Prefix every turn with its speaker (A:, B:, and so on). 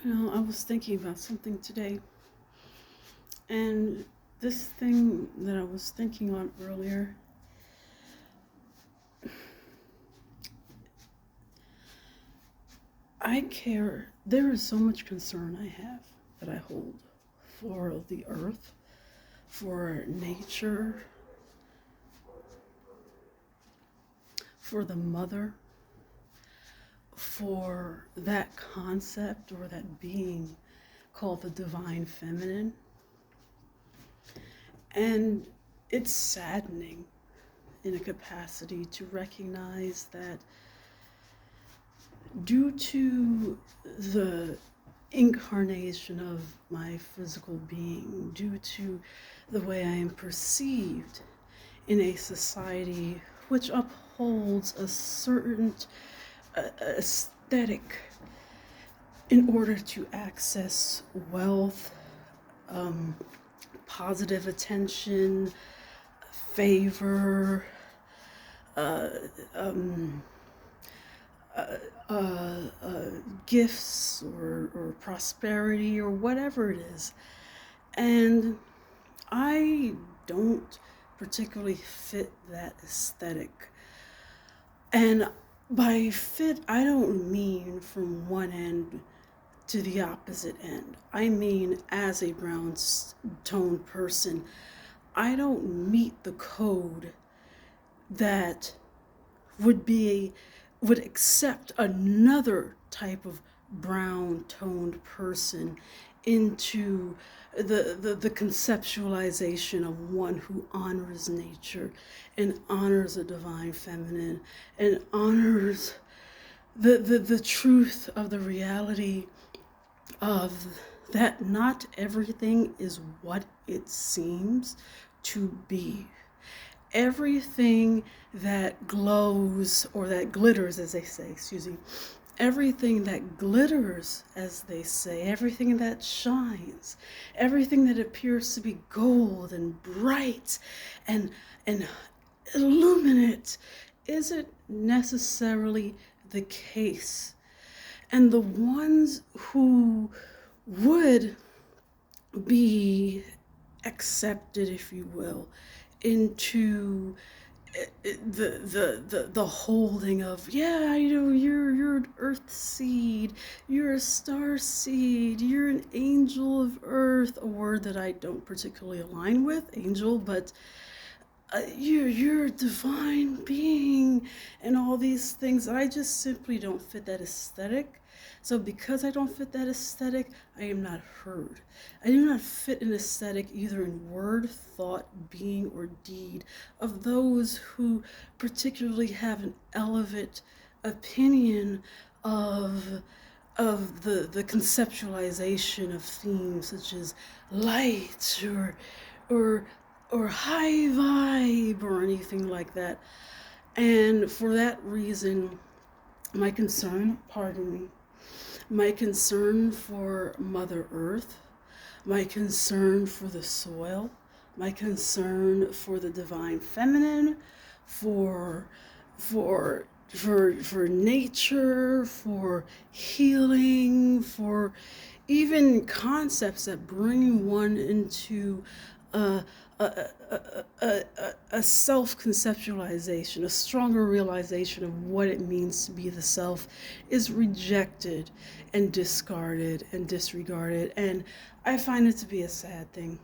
A: I was thinking about something today, and this thing that I was thinking on earlier, I care. There is so much concern I have that I hold for the earth, for nature, for the mother, for that concept or that being called the divine feminine. And it's saddening in a capacity to recognize that due to the incarnation of my physical being, due to the way I am perceived in a society which upholds a certain aesthetic in order to access wealth, um, positive attention, favor, uh, um, uh, uh, uh, gifts or prosperity or whatever it is. And I don't particularly fit that aesthetic. And by fit, I don't mean from one end to the opposite end. I mean, as a brown toned person, I don't meet the code that would be would accept another type of brown toned person into the conceptualization of one who honors nature and honors a divine feminine and honors the truth of the reality of that not everything is what it seems to be. Everything that glows or that glitters, as they say, excuse me, everything that glitters, as they say, everything that shines, everything that appears to be gold and bright and illuminate isn't necessarily the case. And the ones who would be accepted, if you will, into the holding of, yeah, you're an earth seed, you're a star seed, you're an angel of earth, a word that I don't particularly align with, angel, but you're a divine being and all these things. I just simply don't fit that aesthetic. So because I don't fit that aesthetic, I am not heard. I do not fit an aesthetic either in word, thought, being, or deed of those who particularly have an elevate opinion of the conceptualization of themes such as light or or high vibe or anything like that. And for that reason, my concern, pardon me, my concern for Mother Earth, my concern for the soil, my concern for the divine feminine, for for nature, for healing, for even concepts that bring one into a, a self conceptualization, a stronger realization of what it means to be the self, is rejected and discarded and disregarded. And I find it to be a sad thing.